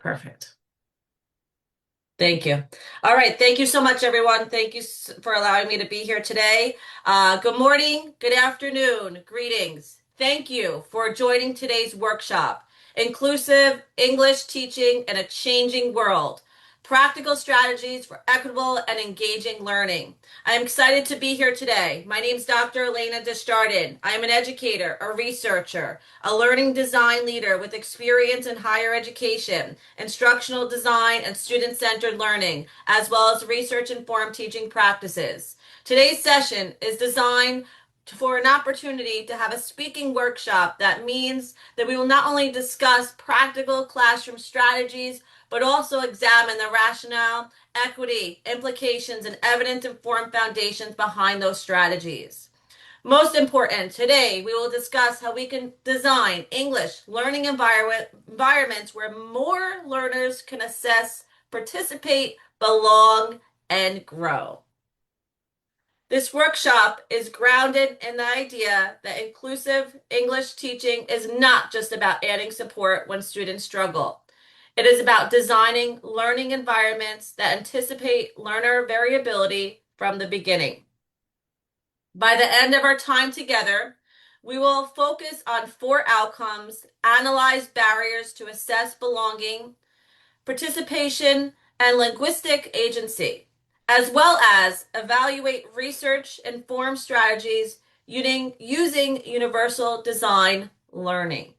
Perfect. Thank you. All right. Thank you so much, everyone. Thank you for allowing me to be here today. Good morning, good afternoon, greetings. Thank you for joining today's workshop, Inclusive English Teaching in a Changing World, Practical Strategies for Equitable and Engaging Learning. I'm excited to be here today. My name is Dr. Alaina Desjardin. I am an educator, a researcher, a learning design leader with experience in higher education, instructional design, and student-centered learning, as well as research-informed teaching practices. Today's session is designed for an opportunity to have a speaking workshop. That means that we will not only discuss practical classroom strategies, but also examine the rationale, equity, implications, and evidence-informed foundations behind those strategies. Most important, today we will discuss how we can design English learning environments where more learners can assess, participate, belong, and grow. This workshop is grounded in the idea that inclusive English teaching is not just about adding support when students struggle. It is about designing learning environments that anticipate learner variability from the beginning. By the end of our time together, we will focus on 4 outcomes, analyze barriers to assess belonging, participation, and linguistic agency, as well as evaluate research-informed strategies using universal design learning,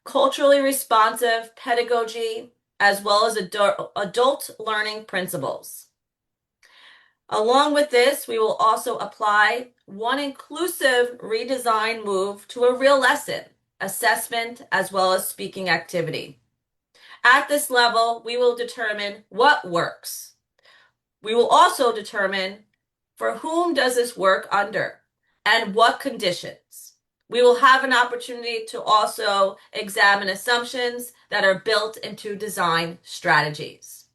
culturally responsive pedagogy, as well as adult learning principles. Along with this, we will also apply one inclusive redesign move to a real lesson, assessment, as well as speaking activity. At this level, we will determine what works. We will also determine for whom does this work under and what conditions. We will have an opportunity to also examine assumptions that are built into design strategies.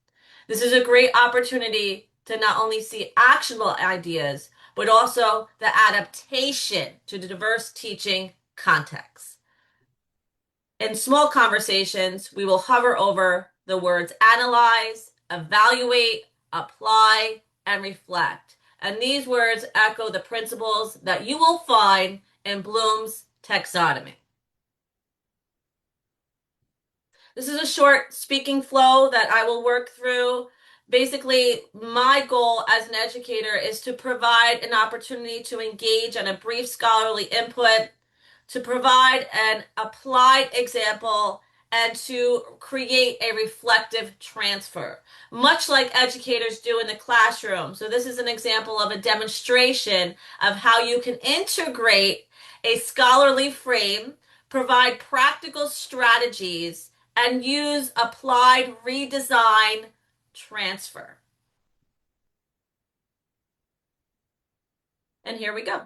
This is a great opportunity to not only see actionable ideas, but also the adaptation to the diverse teaching context. In small conversations, we will hover over the words analyze, evaluate, apply, and reflect. And these words echo the principles that you will find in Bloom's taxonomy. This is a short speaking flow that I will work through. Basically, my goal as an educator is to provide an opportunity to engage in a brief scholarly input, to provide an applied example, and to create a reflective transfer, much like educators do in the classroom. So this is an example of a demonstration of how you can integrate a scholarly frame, provide practical strategies, and use applied redesign transfer. And here we go.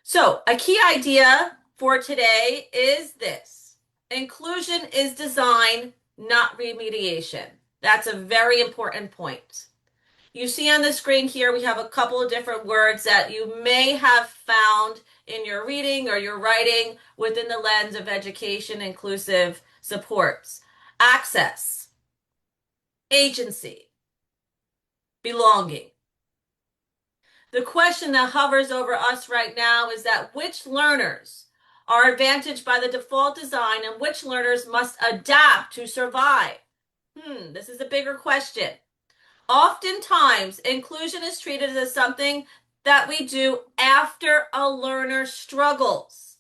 So a key idea for today is this. Inclusion is design, not remediation. That's a very important point. You see on the screen here, we have a couple of different words that you may have found in your reading or your writing within the lens of education inclusive supports. Access, agency, belonging. The question that hovers over us right now is that which learners are advantaged by the default design and which learners must adapt to survive? This is a bigger question. Oftentimes, inclusion is treated as something that we do after a learner struggles.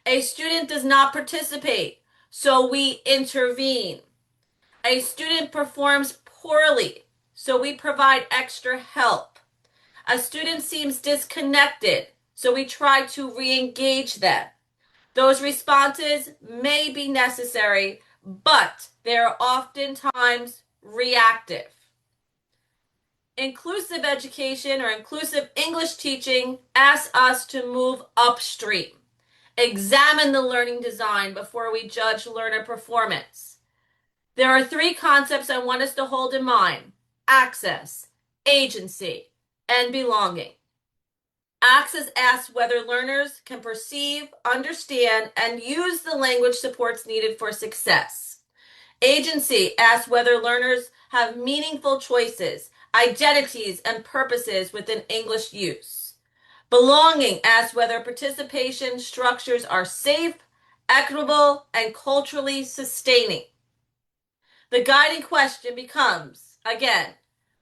A student does not participate, so we intervene. A student performs poorly, so we provide extra help. A student seems disconnected, so we try to re-engage them. Those responses may be necessary, but they're oftentimes reactive. Inclusive education or inclusive English teaching asks us to move upstream. Examine the learning design before we judge learner performance. There are 3 concepts I want us to hold in mind: access, agency, and belonging. Access asks whether learners can perceive, understand, and use the language supports needed for success. Agency asks whether learners have meaningful choices, identities, and purposes within English use. Belonging asks whether participation structures are safe, equitable, and culturally sustaining. The guiding question becomes, again,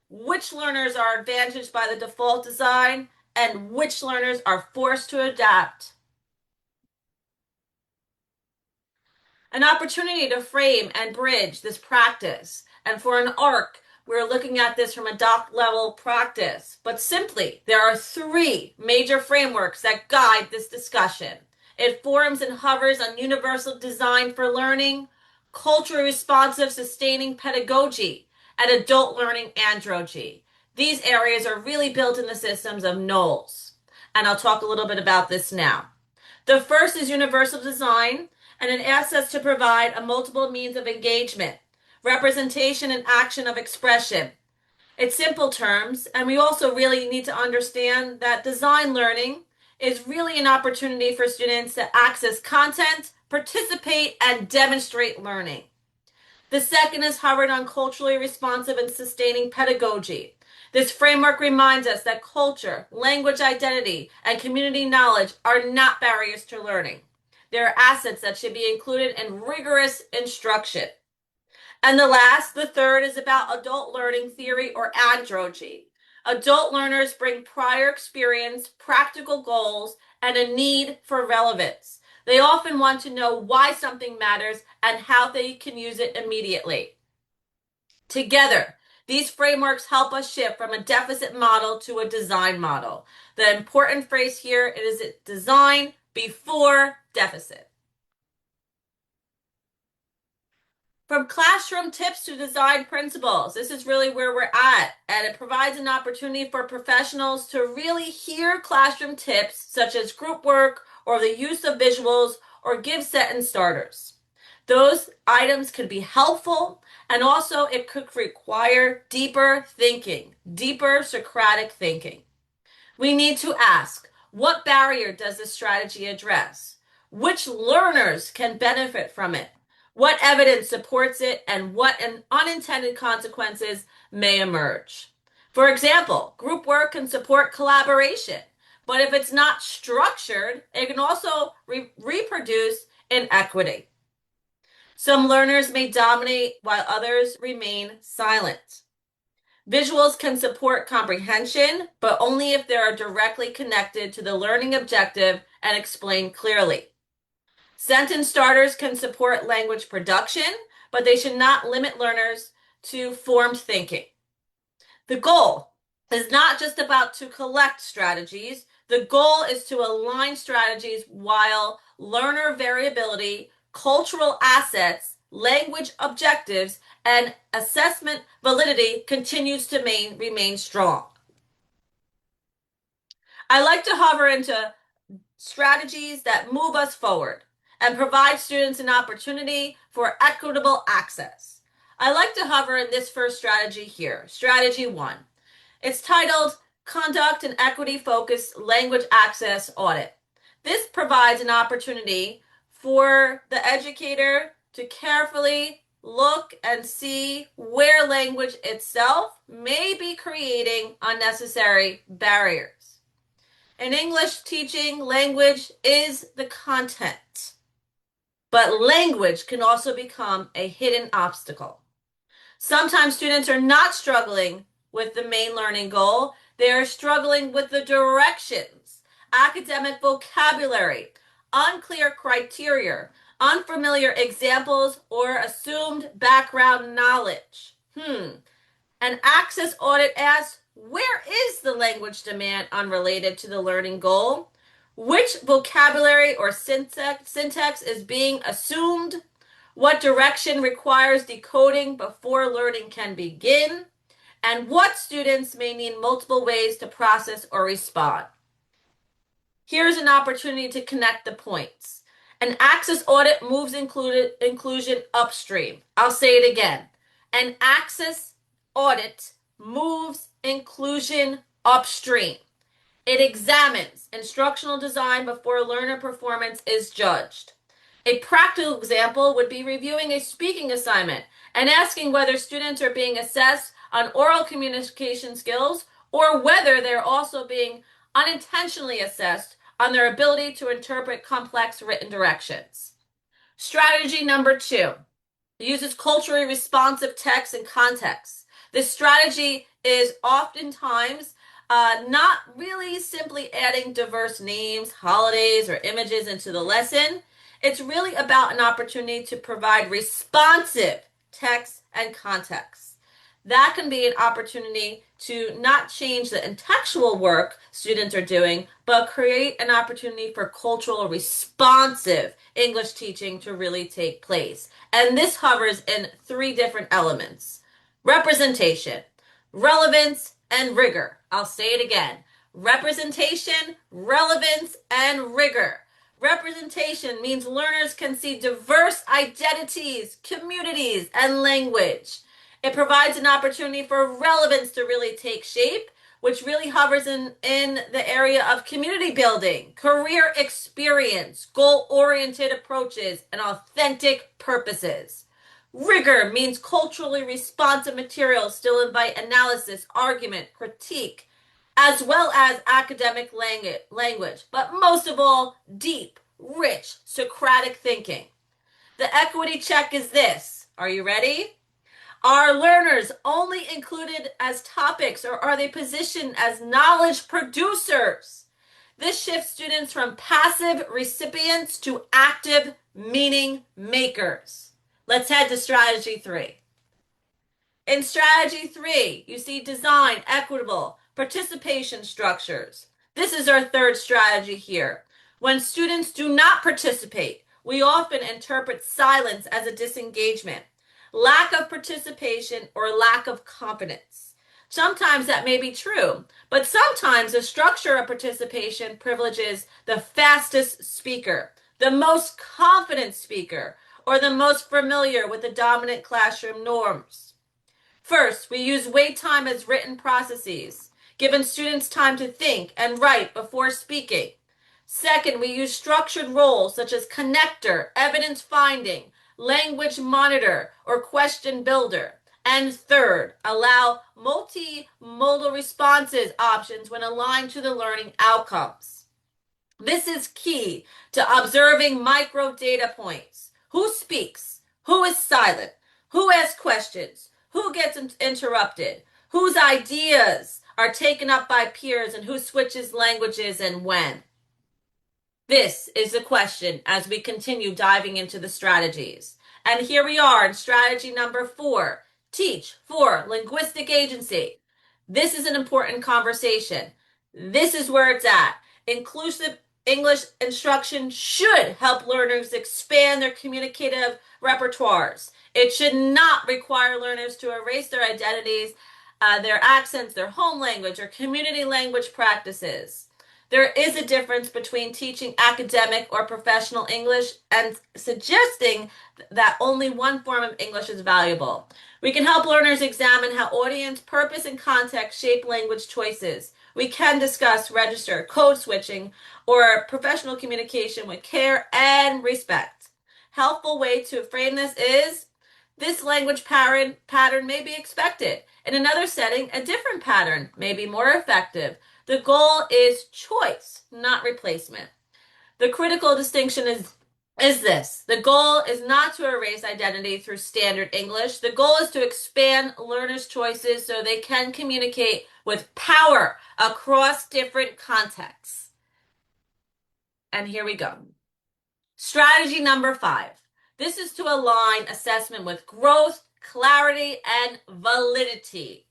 which learners are advantaged by the default design and which learners are forced to adapt? An opportunity to frame and bridge this practice. And for an arc, we're looking at this from a doc level practice. But simply, there are three major frameworks that guide this discussion. It forms and hovers on universal design for learning, culturally responsive sustaining pedagogy, and adult learning androgy. These areas are really built in the systems of Knowles. And I'll talk a little bit about this now. The first is universal design, and it asks us to provide a multiple means of engagement, representation, and action of expression. It's simple terms, and we also really need to understand that design learning is really an opportunity for students to access content, participate, and demonstrate learning. The second is hovered on culturally responsive and sustaining pedagogy. This framework reminds us that culture, language identity, and community knowledge are not barriers to learning. They are assets that should be included in rigorous instruction. And the third, is about adult learning theory or androgy. Adult learners bring prior experience, practical goals, and a need for relevance. They often want to know why something matters and how they can use it immediately. Together, these frameworks help us shift from a deficit model to a design model. The important phrase here is design before deficit. From classroom tips to design principles, this is really where we're at, and it provides an opportunity for professionals to really hear classroom tips such as group work or the use of visuals or give sentence starters. Those items could be helpful, and also it could require deeper thinking, deeper Socratic thinking. We need to ask, what barrier does this strategy address? Which learners can benefit from it? What evidence supports it, and what unintended consequences may emerge? For example, group work can support collaboration, but if it's not structured, it can also reproduce inequity. Some learners may dominate while others remain silent. Visuals can support comprehension, but only if they are directly connected to the learning objective and explained clearly. Sentence starters can support language production, but they should not limit learners to formed thinking. The goal is not just about to collect strategies. The goal is to align strategies while learner variability, cultural assets, language objectives, and assessment validity continues to remain strong. I like to hover into strategies that move us forward and provide students an opportunity for equitable access. I like to hover in this first strategy here, strategy 1. It's titled Conduct an Equity-Focused Language Access Audit. This provides an opportunity for the educator to carefully look and see where language itself may be creating unnecessary barriers. In English teaching, language is the content, but language can also become a hidden obstacle. Sometimes students are not struggling with the main learning goal. They are struggling with the directions, academic vocabulary, unclear criteria, unfamiliar examples, or assumed background knowledge. An access audit asks, where is the language demand unrelated to the learning goal? Which vocabulary or syntax is being assumed? What direction requires decoding before learning can begin? And what students may need multiple ways to process or respond? Here's an opportunity to connect the points. An access audit moves inclusion upstream. I'll say it again. An access audit moves inclusion upstream. It examines instructional design before learner performance is judged. A practical example would be reviewing a speaking assignment and asking whether students are being assessed on oral communication skills or whether they're also being unintentionally assessed on their ability to interpret complex written directions. Strategy number 2 uses culturally responsive text and context. This strategy is oftentimes not really simply adding diverse names, holidays, or images into the lesson. It's really about an opportunity to provide responsive text and context. That can be an opportunity to not change the intellectual work students are doing, but create an opportunity for cultural responsive English teaching to really take place. And this hovers in 3 different elements: representation, relevance, and rigor. I'll say it again: representation, relevance, and rigor. Representation means learners can see diverse identities, communities, and language. It provides an opportunity for relevance to really take shape, which really hovers in the area of community building, career experience, goal-oriented approaches, and authentic purposes. Rigor means culturally responsive materials still invite analysis, argument, critique, as well as academic language, but most of all, deep, rich, Socratic thinking. The equity check is this. Are you ready? Are learners only included as topics, or are they positioned as knowledge producers? This shifts students from passive recipients to active meaning makers. Let's head to strategy 3. In strategy 3, you see design, equitable, participation structures. This is our third strategy here. When students do not participate, we often interpret silence as a disengagement, lack of participation, or lack of confidence. Sometimes that may be true, but sometimes the structure of participation privileges the fastest speaker, the most confident speaker, or the most familiar with the dominant classroom norms. First, we use wait time as written processes, giving students time to think and write before speaking. Second, we use structured roles such as connector, evidence finding, language monitor, or question builder. And third, allow multimodal responses options when aligned to the learning outcomes. This is key to observing micro data points. Who speaks? Who is silent? Who asks questions? Who gets interrupted? Whose ideas are taken up by peers, and who switches languages and when? This is the question as we continue diving into the strategies. And here we are in strategy number 4, teach for linguistic agency. This is an important conversation. This is where it's at. Inclusive English instruction should help learners expand their communicative repertoires. It should not require learners to erase their identities, their accents, their home language, or community language practices. There is a difference between teaching academic or professional English and suggesting that only one form of English is valuable. We can help learners examine how audience, purpose, and context shape language choices. We can discuss register, code switching, or professional communication with care and respect. Helpful way to frame this language pattern may be expected. In another setting, a different pattern may be more effective. The goal is choice, not replacement. The critical distinction is this. The goal is not to erase identity through standard English. The goal is to expand learners' choices so they can communicate with power across different contexts. And here we go. Strategy number 5. This is to align assessment with growth, clarity, and validity.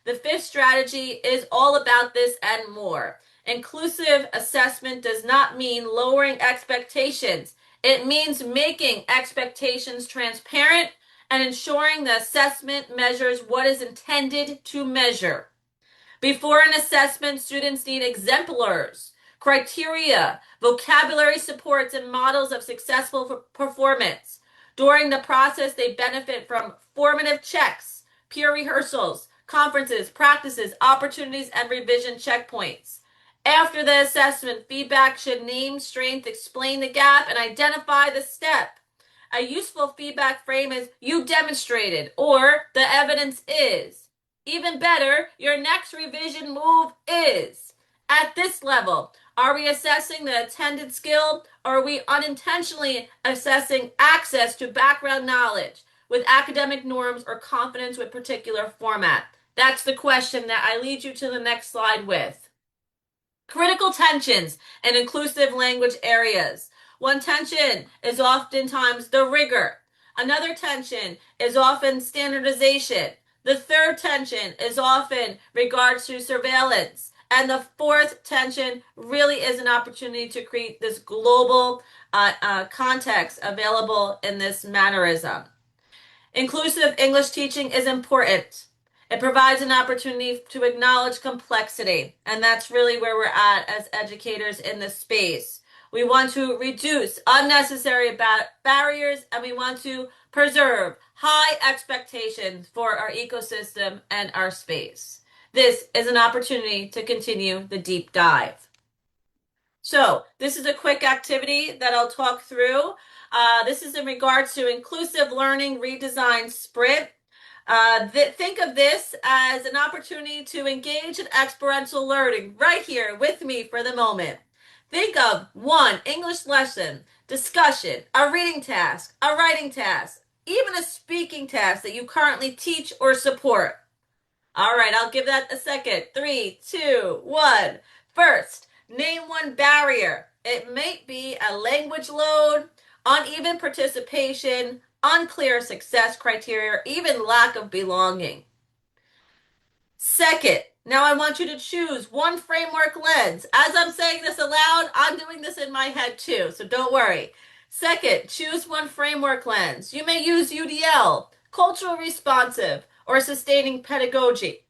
The 5th strategy is all about this and more. Inclusive assessment does not mean lowering expectations. It means making expectations transparent and ensuring the assessment measures what is intended to measure. Before an assessment, students need exemplars, criteria, vocabulary supports, and models of successful performance. During the process, they benefit from formative checks, peer rehearsals, conferences, practices, opportunities, and revision checkpoints. After the assessment, feedback should name strength, explain the gap, and identify the step. A useful feedback frame is "you demonstrated" or "the evidence is." Even better, your next revision move is. At this level, are we assessing the attended skill, or are we unintentionally assessing access to background knowledge with academic norms or confidence with particular format? That's the question that I lead you to the next slide with. Critical tensions and inclusive language areas. One tension is oftentimes the rigor. Another tension is often standardization. The third tension is often regards to surveillance. And the fourth tension really is an opportunity to create this global context available in this mannerism. Inclusive English teaching is important. It provides an opportunity to acknowledge complexity, and that's really where we're at as educators in this space. We want to reduce unnecessary barriers, and we want to preserve high expectations for our ecosystem and our space. This is an opportunity to continue the deep dive. So this is a quick activity that I'll talk through. This is in regards to inclusive learning redesign sprint. Think of this as an opportunity to engage in experiential learning right here with me for the moment. Think of one English lesson, discussion, a reading task, a writing task, even a speaking task that you currently teach or support. All right, I'll give that a second. 3, 2, 1. First, name one barrier. It might be a language load, uneven participation, unclear success criteria, or even lack of belonging. Second, now I want you to choose one framework lens. As I'm saying this aloud, I'm doing this in my head too, so don't worry. Second, choose one framework lens. You may use UDL, cultural responsive, or sustaining pedagogy.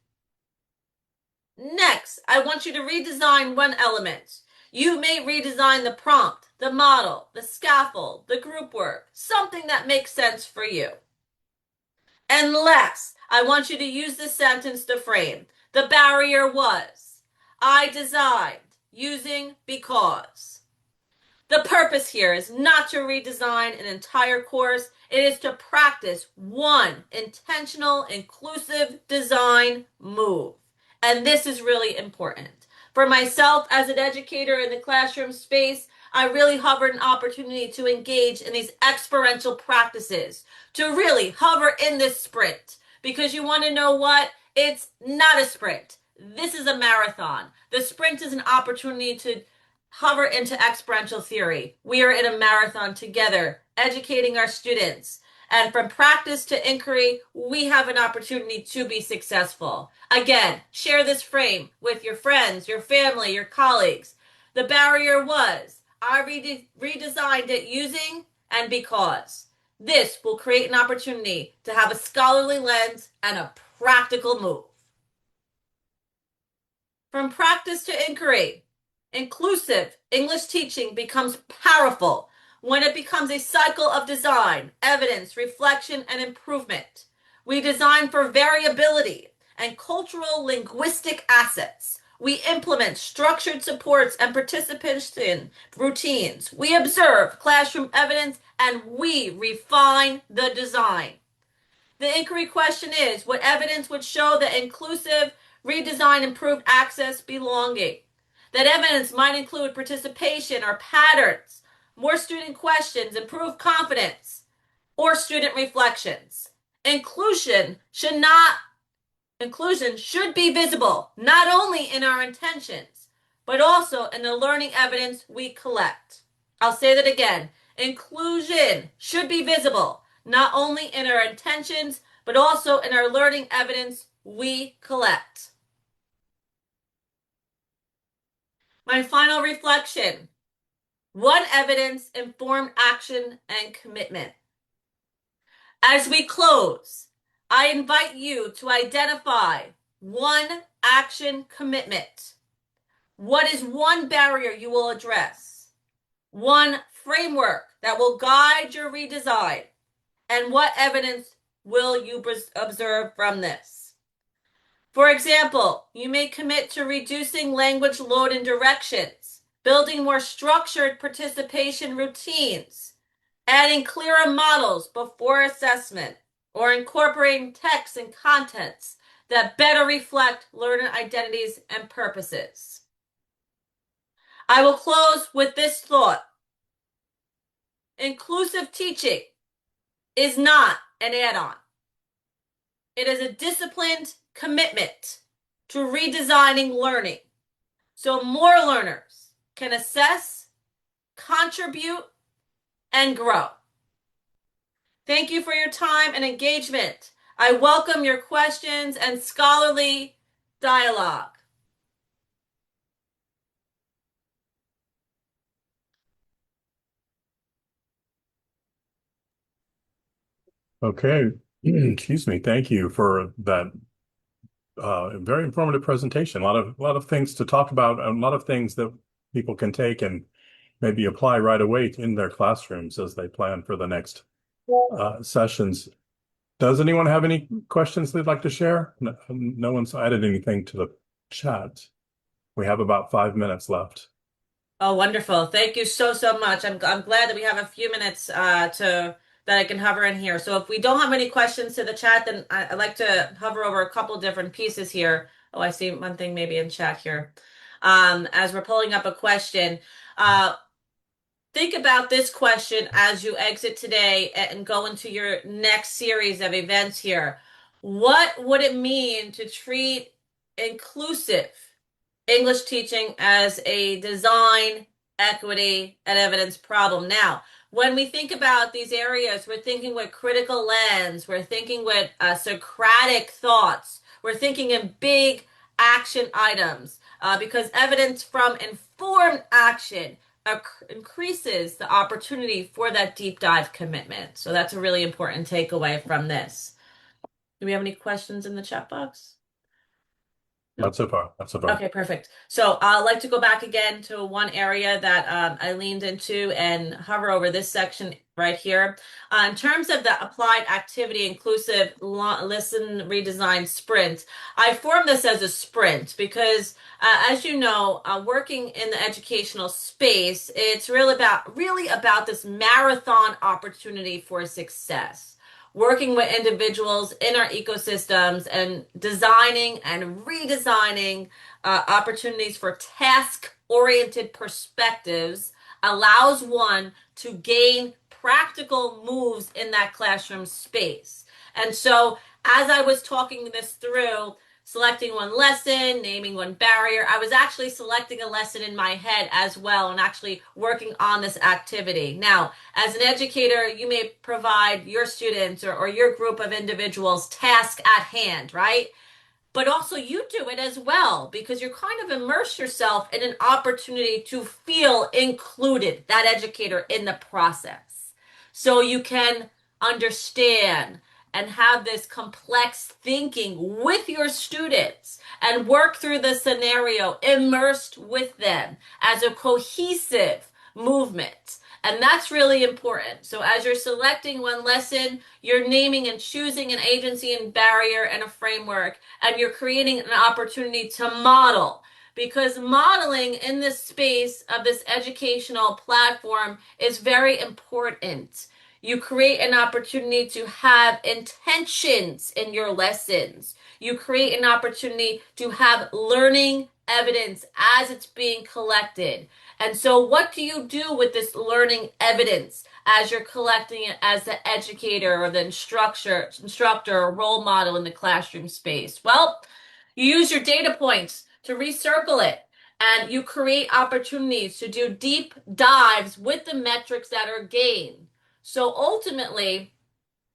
Next, I want you to redesign one element. You may redesign the prompt, the model, the scaffold, the group work, something that makes sense for you. And last, I want you to use this sentence to frame. The barrier was, I designed, using because. The purpose here is not to redesign an entire course. It is to practice one intentional, inclusive design move. And this is really important. For myself as an educator in the classroom space, I really hovered an opportunity to engage in these experiential practices, to really hover in this sprint. Because you want to know what? It's not a sprint. This is a marathon. The sprint is an opportunity to hover into experiential theory. We are in a marathon together, educating our students. And from practice to inquiry, we have an opportunity to be successful. Again, share this frame with your friends, your family, your colleagues. The barrier was, I redesigned it using and because. This will create an opportunity to have a scholarly lens and a practical move. From practice to inquiry, inclusive English teaching becomes powerful when it becomes a cycle of design, evidence, reflection, and improvement. We design for variability and cultural linguistic assets. We implement structured supports and participation routines. We observe classroom evidence and we refine the design. The inquiry question is, what evidence would show that inclusive redesign improved access, belonging? That evidence might include participation or patterns, more student questions, improved confidence, or student reflections. Inclusion should be visible, not only in our intentions, but also in the learning evidence we collect. I'll say that again. Inclusion should be visible, not only in our intentions, but also in our learning evidence we collect. My final reflection. One evidence, informed action, and commitment. As we close, I invite you to identify one action commitment. What is one barrier you will address? One framework that will guide your redesign? And what evidence will you observe from this? For example, you may commit to reducing language load and directions, building more structured participation routines, adding clearer models before assessment, or incorporating texts and contents that better reflect learner identities and purposes. I will close with this thought. Inclusive teaching is not an add-on. It is a disciplined commitment to redesigning learning so more learners can assess, contribute, and grow. Thank you for your time and engagement. I welcome your questions and scholarly dialogue. Okay. Excuse me. Thank you for that very informative presentation. A lot of things to talk about, and a lot of things that people can take and maybe apply right away in their classrooms as they plan for the next sessions. Does anyone have any questions they'd like to share? No, no one's added anything to the chat. We have about 5 minutes left. Oh, wonderful. Thank you so, so much. I'm glad that we have a few minutes to that I can hover in here. So if we don't have any questions to the chat, then I'd like to hover over a couple different pieces here. Oh, I see one thing maybe in chat here. As we're pulling up a question, uh, think about this question as you exit today and go into your next series of events here. What would it mean to treat inclusive English teaching as a design, equity, and evidence problem? Now, when we think about these areas, we're thinking with critical lens, we're thinking with Socratic thoughts, we're thinking in big action items because evidence from informed action increases the opportunity for that deep dive commitment. So that's a really important takeaway from this. Do we have any questions in the chat box? No. Not so far. Not so far. Okay, perfect. So I'd like to go back again to one area that I leaned into and hover over this section right here. In terms of the applied activity inclusive listen redesign sprint, I formed this as a sprint because, as you know, working in the educational space, it's really about this marathon opportunity for success, working with individuals in our ecosystems and designing and redesigning opportunities for task-oriented perspectives allows one to gain practical moves in that classroom space. And so as I was talking this through, selecting one lesson, naming one barrier, I was actually selecting a lesson in my head as well and actually working on this activity. Now, as an educator, you may provide your students or your group of individuals task at hand, right? But also you do it as well because you're kind of immerse yourself in an opportunity to feel included, that educator, in the process. So you can understand and have this complex thinking with your students and work through the scenario immersed with them as a cohesive movement. And that's really important. So as you're selecting one lesson, you're naming and choosing an agency and barrier and a framework, and you're creating an opportunity to model. Because modeling in this space of this educational platform is very important. You create an opportunity to have intentions in your lessons. You create an opportunity to have learning evidence as it's being collected. And so what do you do with this learning evidence as you're collecting it as the educator or the instructor or role model in the classroom space? Well, you use your data points to recircle it and you create opportunities to do deep dives with the metrics that are gained. So ultimately,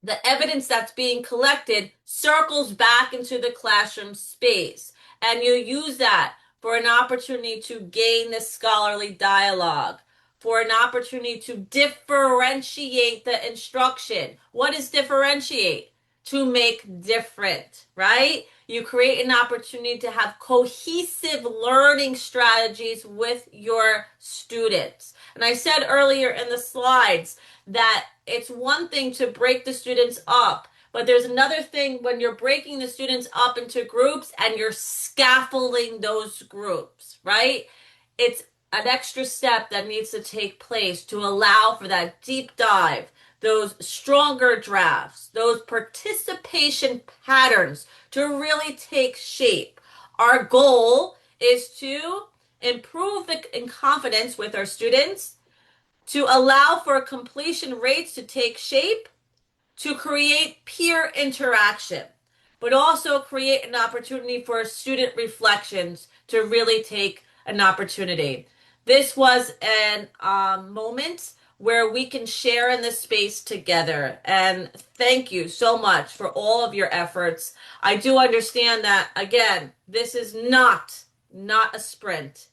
the evidence that's being collected circles back into the classroom space. And you use that for an opportunity to gain this scholarly dialogue, for an opportunity to differentiate the instruction. What is differentiate? To make different, right? You create an opportunity to have cohesive learning strategies with your students. And I said earlier in the slides that it's one thing to break the students up, But there's another thing when you're breaking the students up into groups and you're scaffolding those groups, right? It's an extra step that needs to take place to allow for that deep dive, those stronger drafts, those participation patterns to really take shape. Our goal is to improve in confidence with our students, to allow for completion rates to take shape, to create peer interaction, but also create an opportunity for student reflections to really take an opportunity. This was an moment where we can share in this space together. And thank you so much for all of your efforts. I do understand that, again, this is not a sprint.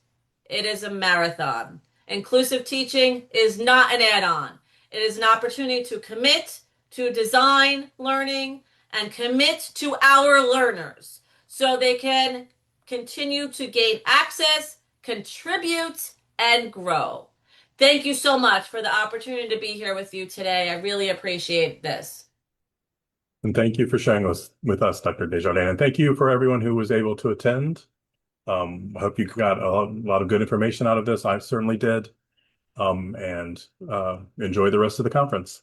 It is a marathon. Inclusive teaching is not an add-on. It is an opportunity to commit to design learning and commit to our learners so they can continue to gain access, contribute, and grow. Thank you so much for the opportunity to be here with you today. I really appreciate this. And thank you for sharing with us, Dr. Desjardins. And thank you for everyone who was able to attend. I hope you got a lot of good information out of this. I certainly did. And enjoy the rest of the conference.